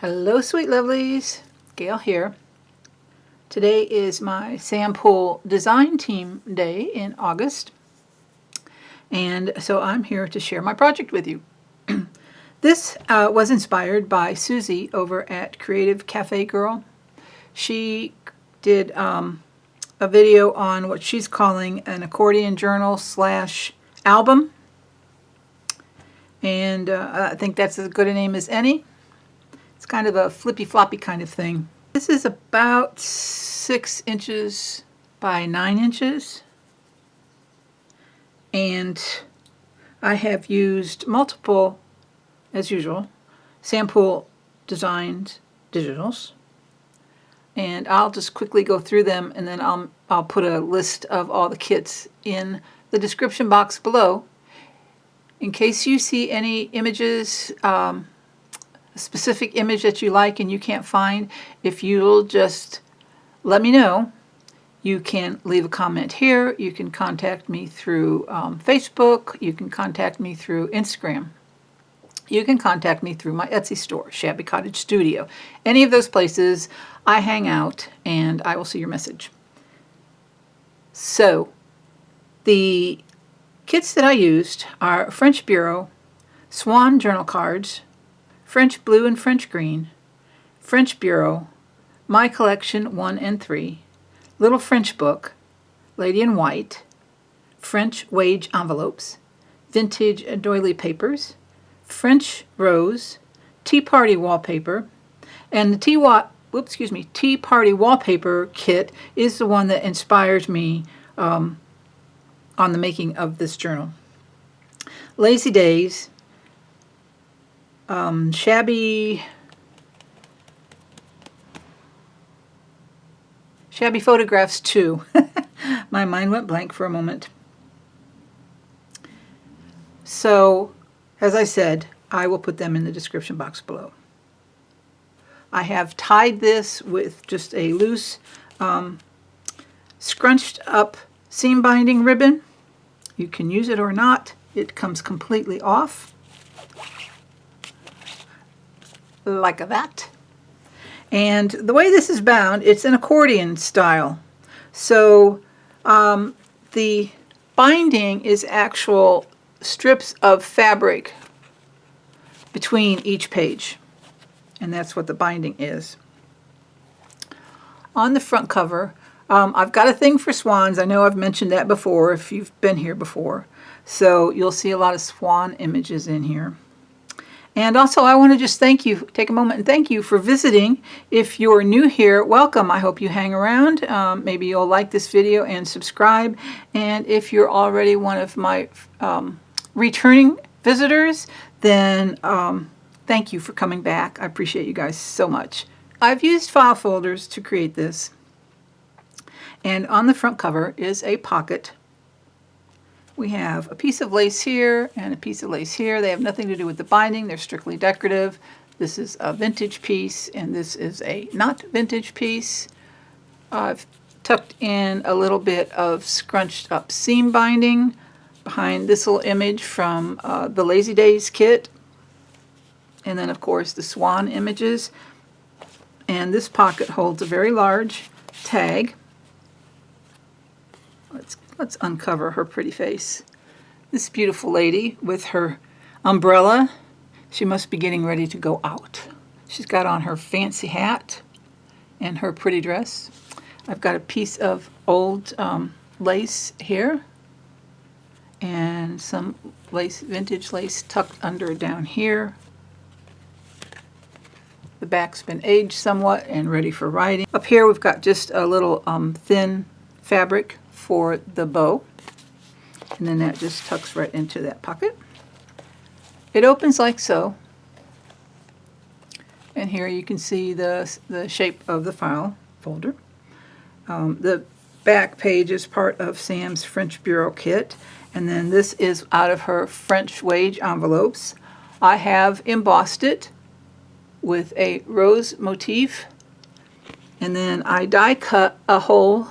Hello, sweet lovelies. Gail here. Today is my Sam POOLE Design Team Day in August, and so I'm here to share my project with you. This was inspired by Susie over at Creative Cafe Girl. She did a video on what she's calling an accordion journal / album, and I think that's as good a name as any. It's kind of a flippy-floppy kind of thing. This is about 6 inches by 9 inches. And I have used multiple, as usual, Sam POOLE designed digitals. And I'll just quickly go through them, and then I'll put a list of all the kits in the description box below. In case you see any images, a specific image that you like and you can't find, if you'll just let me know, you can leave a comment here. You can contact me through Facebook. You can contact me through Instagram. You can contact me through my Etsy store, Shabby Cottage Studio. Any of those places, I hang out and I will see your message. So, the kits that I used are French Bureau, Swan journal cards, French Blue and French Green, French Bureau, My Collection 1 and 3, Little French Book, Lady in White, French Wage Envelopes, Vintage Doily Papers, French Rose, Tea Party Wallpaper, and the Tea Party Wallpaper kit is the one that inspired me on the making of this journal. Lazy Days, Shabby Photographs 2. My mind went blank for a moment. So, as I said, I will put them in the description box below. I have tied this with just a loose, scrunched up seam binding ribbon. You can use it or not. It comes completely off, like that. And the way this is bound, it's an accordion style. So the binding is actual strips of fabric between each page. And that's what the binding is. On the front cover, I've got a thing for swans. I know I've mentioned that before if you've been here before. So you'll see a lot of swan images in here. And also, I want to just take a moment and thank you for visiting. If you're new here, welcome. I hope you hang around. Maybe you'll like this video and subscribe. And if you're already one of my returning visitors, then thank you for coming back. I appreciate you guys so much. I've used file folders to create this. And on the front cover is a pocket. We have a piece of lace here and a piece of lace here. They have nothing to do with the binding. They're strictly decorative. This is a vintage piece, and this is a not vintage piece. I've tucked in a little bit of scrunched up seam binding behind this little image from the Lazy Days kit. And then, of course, the swan images. And this pocket holds a very large tag. Let's uncover her pretty face. This beautiful lady with her umbrella. She must be getting ready to go out. She's got on her fancy hat and her pretty dress. I've got a piece of old lace here and some lace, vintage lace tucked under down here. The back's been aged somewhat and ready for writing. Up here we've got just a little thin fabric for the bow, and then that just tucks right into that pocket. It opens like so, and here you can see the shape of the file folder. The back page is part of Sam's French Bureau kit, and then this is out of her French Wage envelopes. I have embossed it with a rose motif, and then I die cut a hole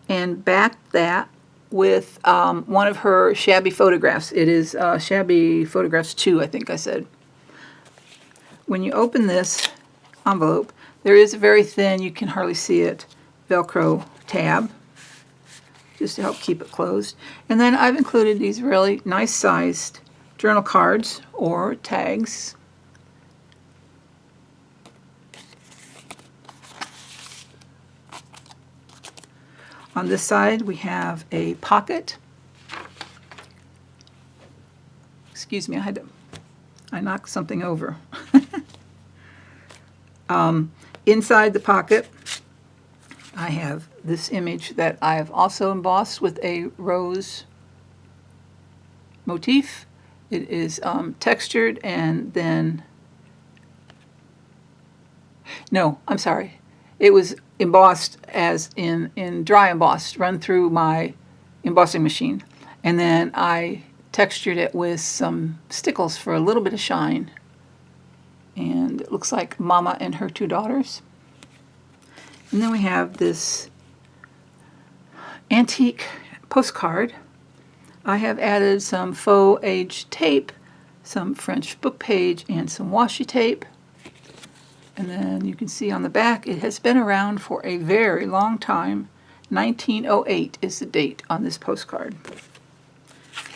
and backed that with one of her Shabby Photographs. It is Shabby Photographs 2, I think I said. when you open this envelope, there is a very thin, you can hardly see it, Velcro tab, just to help keep it closed. And then I've included these really nice sized journal cards or tags. On this side we have a pocket. Excuse me, I knocked something over. Inside the pocket I have this image that I have also embossed with a rose motif. It is textured and then, no, I'm sorry. It was embossed as in dry embossed, run through my embossing machine. And then I textured it with some stickles for a little bit of shine. And it looks like Mama and her two daughters. And then we have this antique postcard. I have added some faux age tape, some French book page, and some washi tape. And then you can see on the back it has been around for a very long time. 1908 is the date on this postcard.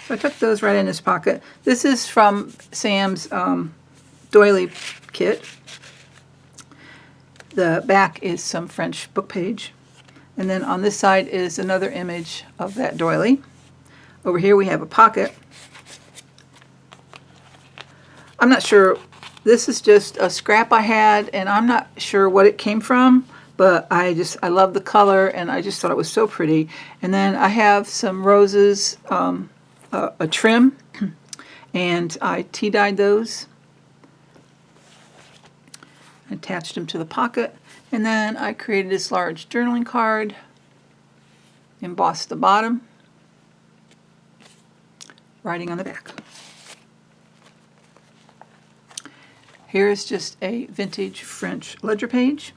So I took those right in this pocket. This is from Sam's Doily kit. The back is some French book page. And then on this side is another image of that doily. Over here we have a pocket. I'm not sure, this is just a scrap I had and I'm not sure what it came from, but I love the color and I just thought it was so pretty. And then I have some roses, a trim, and I tea dyed those. Attached them to the pocket, and then I created this large journaling card, embossed the bottom, writing on the back. Here's just a vintage French ledger page.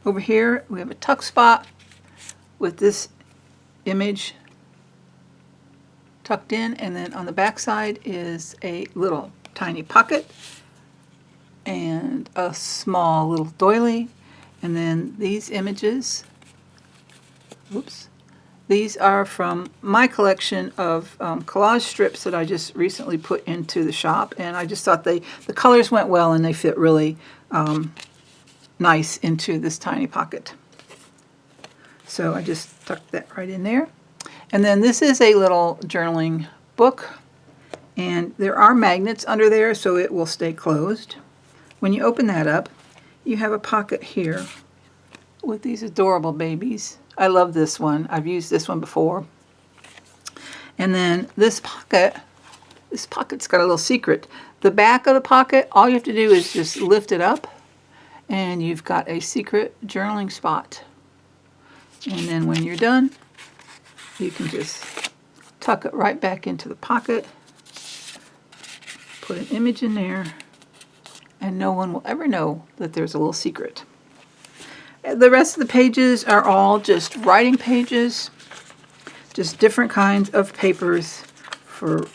Over here we have a tuck spot with this image tucked in, and then on the back side is a little tiny pocket and a small little doily. And then these images, oops, these are from my collection of collage strips that I just recently put into the shop, and I just thought the colors went well and they fit really nice into this tiny pocket. So I just tucked that right in there. And then this is a little journaling book, and there are magnets under there so it will stay closed. When you open that up, you have a pocket here with these adorable babies. I love this one. I've used this one before. And then this pocket's got a little secret. The back of the pocket, all you have to do is just lift it up and you've got a secret journaling spot. And then when you're done, you can just tuck it right back into the pocket, put an image in there, and no one will ever know that there's a little secret. The rest of the pages are all just writing pages, just different kinds of papers for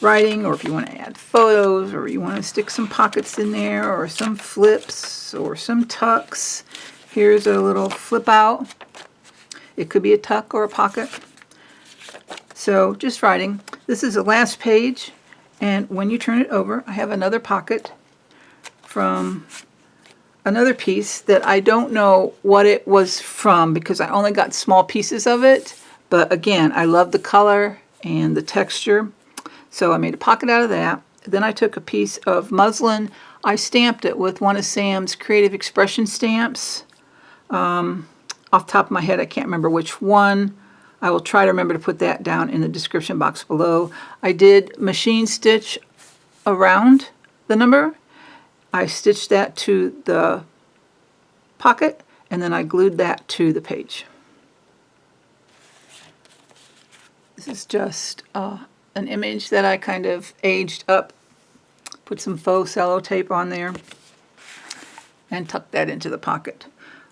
writing, or if you want to add photos, or you want to stick some pockets in there, or some flips, or some tucks. Here's a little flip out. It could be a tuck or a pocket. So just writing. This is the last page, and when you turn it over, I have another pocket from another piece that I don't know what it was from because I only got small pieces of it. But again, I love the color and the texture. So I made a pocket out of that. Then I took a piece of muslin. I stamped it with one of Sam's Creative Expression stamps. Off the top of my head, I can't remember which one. I will try to remember to put that down in the description box below. I did machine stitch around the number. I stitched that to the pocket, and then I glued that to the page. This is just an image that I kind of aged up, put some faux cello tape on there, and tucked that into the pocket.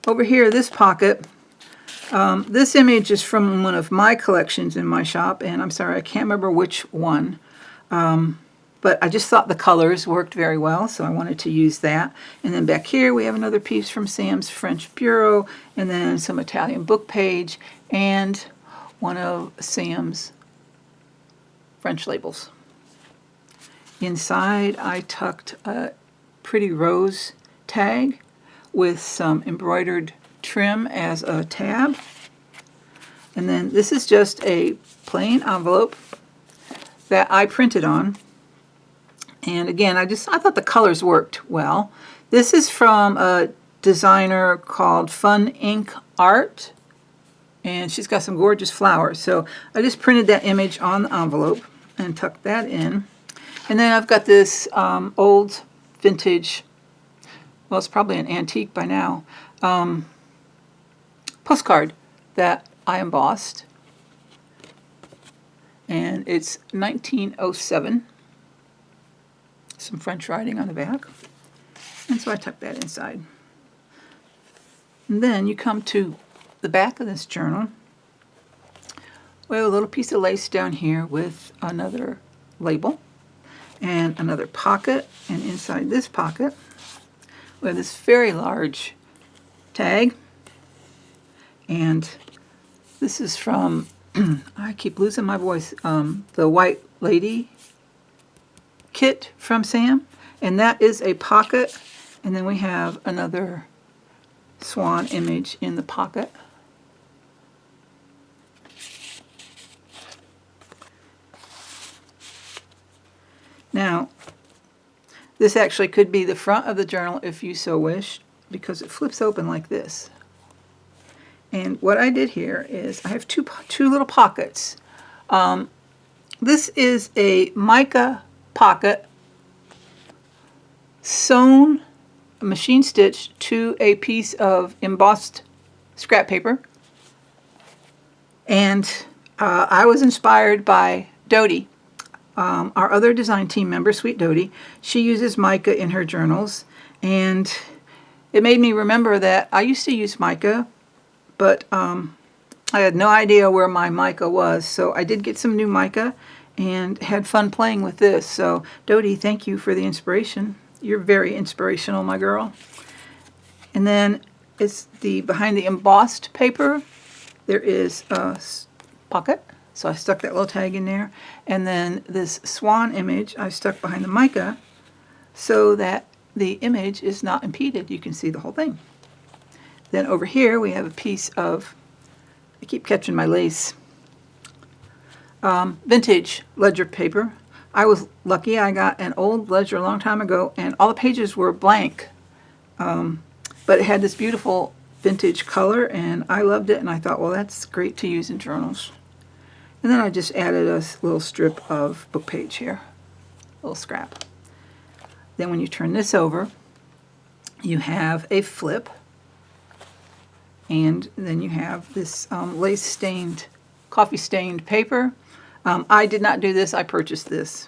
Over here, this pocket, this image is from one of my collections in my shop, and I'm sorry, I can't remember which one. but I just thought the colors worked very well, so I wanted to use that. And then back here we have another piece from Sam's French Bureau, and then some Italian book page, and one of Sam's French labels. Inside I tucked a pretty rose tag with some embroidered trim as a tab. And then this is just a plain envelope that I printed on. And again, I thought the colors worked well. This is from a designer called Fun Ink Art, and she's got some gorgeous flowers. So I just printed that image on the envelope and tucked that in. And then I've got this old vintage, well, it's probably an antique by now, postcard that I embossed. And it's 1907. Some French writing on the back. And so I tucked that inside. And then you come to the back of this journal. We have a little piece of lace down here with another label and another pocket. And inside this pocket, we have this very large tag. And this is from, I keep losing my voice, the White Lady kit from Sam. And that is a pocket. And then we have another swan image in the pocket. Now, this actually could be the front of the journal if you so wish, because it flips open like this. And what I did here is I have two little pockets. This is a mica pocket sewn, machine stitched to a piece of embossed scrap paper. And I was inspired by Doily, our other design team member, Sweet Doily. She uses mica in her journals, and it made me remember that I used to use mica, but I had no idea where my mica was. So I did get some new mica and had fun playing with this. So Doily, thank you for the inspiration. You're very inspirational, my girl. And then it's behind the embossed paper, there is a pocket. So I stuck that little tag in there. And then this swan image I stuck behind the mica so that the image is not impeded. You can see the whole thing. Then over here we have a piece of, I keep catching my lace, vintage ledger paper. I was lucky. I got an old ledger a long time ago, and all the pages were blank. But it had this beautiful vintage color, and I loved it, and I thought, well, that's great to use in journals. And then I just added a little strip of book page here, a little scrap. Then when you turn this over, you have a flip, and then you have this lace-stained, coffee-stained paper. I did not do this, I purchased this.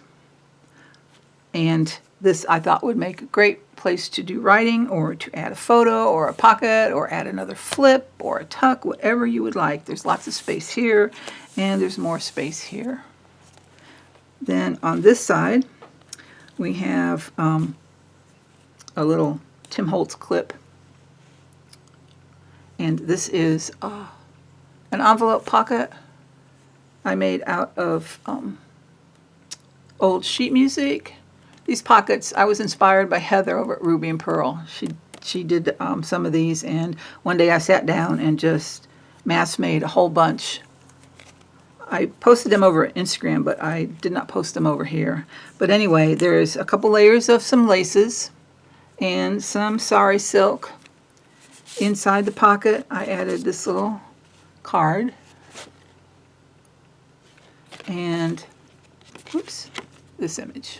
And this I thought would make a great place to do writing, or to add a photo, or a pocket, or add another flip, or a tuck, whatever you would like. There's lots of space here, and there's more space here. Then on this side, we have a little Tim Holtz clip. And this is an envelope pocket I made out of old sheet music. These pockets, I was inspired by Heather over at Ruby and Pearl. She did some of these, and one day I sat down and just mass made a whole bunch. I posted them over at Instagram, but I did not post them over here. But anyway, there's a couple layers of some laces and some sari silk. Inside the pocket, I added this little card. And, oops, this image.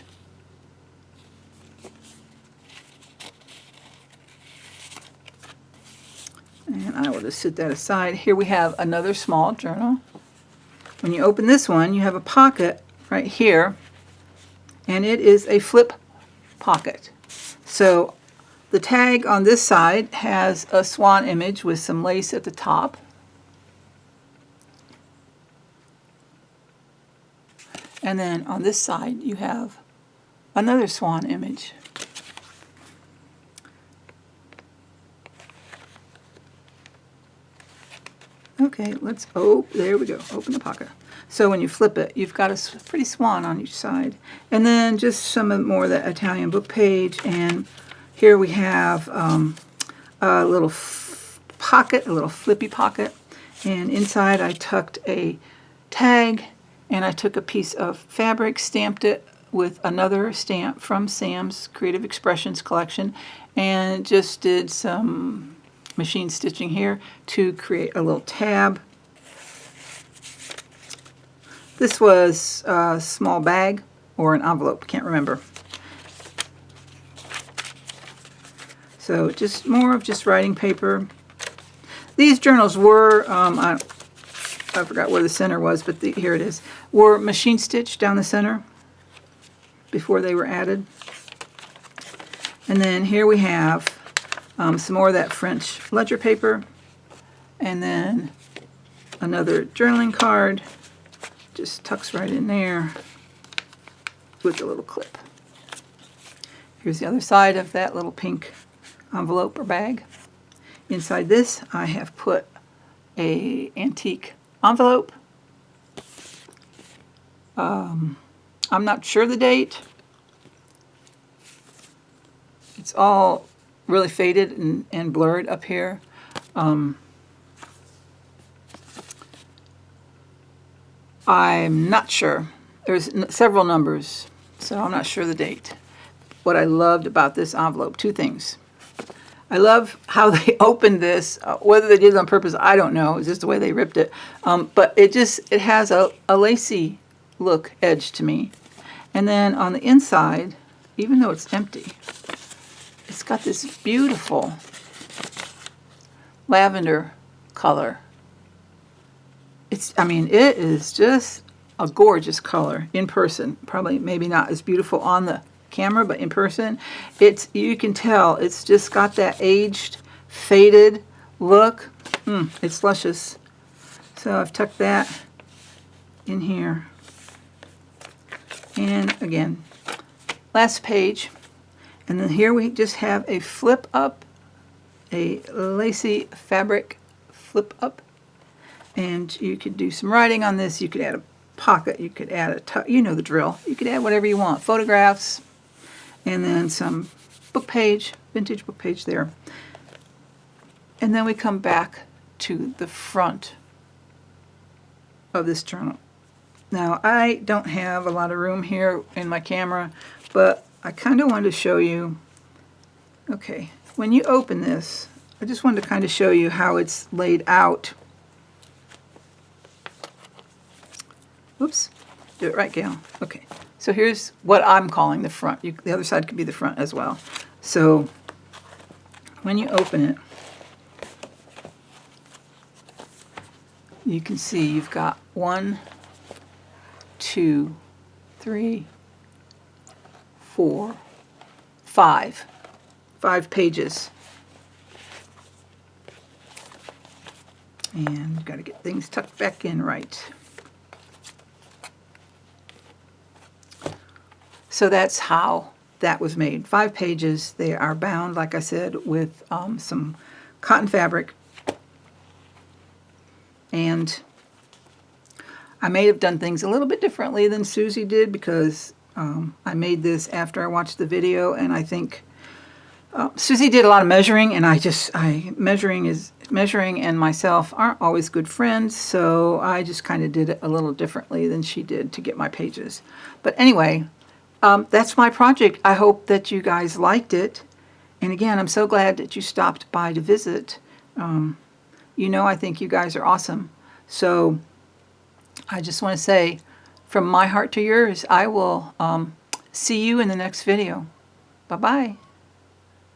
And I will just set that aside. Here we have another small journal. When you open this one, you have a pocket right here, and it is a flip pocket. So the tag on this side has a swan image with some lace at the top. And then on this side, you have another swan image. Okay, there we go, open the pocket. So when you flip it, you've got a pretty swan on each side. And then just some more of that Italian book page. And here we have a little pocket, a little flippy pocket. And inside I tucked a tag, and I took a piece of fabric, stamped it with another stamp from Sam's Creative Expressions collection, and just did some machine stitching here to create a little tab. This was a small bag or an envelope, can't remember. So just more of just writing paper. These journals were, I forgot where the center was, but here it is, were machine stitched down the center before they were added. And then here we have some more of that French ledger paper, and then another journaling card. Just tucks right in there with a little clip. Here's the other side of that little pink envelope or bag. Inside this, I have put an antique envelope. I'm not sure the date. It's all really faded and blurred up here. I'm not sure. There's several numbers, so I'm not sure the date. What I loved about this envelope, two things. I love how they opened this. Whether they did it on purpose, I don't know. It's just the way they ripped it. But it has a lacy look edge to me. And then on the inside, even though it's empty, it's got this beautiful lavender color. It is just a gorgeous color in person. Probably maybe not as beautiful on the camera, but in person, you can tell it's just got that aged, faded look. It's luscious. So I've tucked that in here. And again, last page. And then here we just have a flip up, a lacy fabric flip up. And you could do some writing on this. You could add a pocket. You could add you know the drill. You could add whatever you want. Photographs. And then some book page, vintage book page there. And then we come back to the front of this journal. Now, I don't have a lot of room here in my camera, but I kind of wanted to show you, okay, when you open this, I just wanted to kind of show you how it's laid out. Oops, do it right, Gail. Okay, so here's what I'm calling the front. The other side could be the front as well. So when you open it, you can see you've got 1, 2, 3, 4, 5 pages. And you've got to get things tucked back in right. So that's how that was made. 5 pages. They are bound, like I said, with some cotton fabric. And I may have done things a little bit differently than Susie did, because I made this after I watched the video, and I think Susie did a lot of measuring, and measuring and myself aren't always good friends, so I just kind of did it a little differently than she did to get my pages. But anyway, that's my project. I hope that you guys liked it. And again, I'm so glad that you stopped by to visit. You know, I think you guys are awesome. So I just want to say, from my heart to yours, I will see you in the next video. Bye-bye.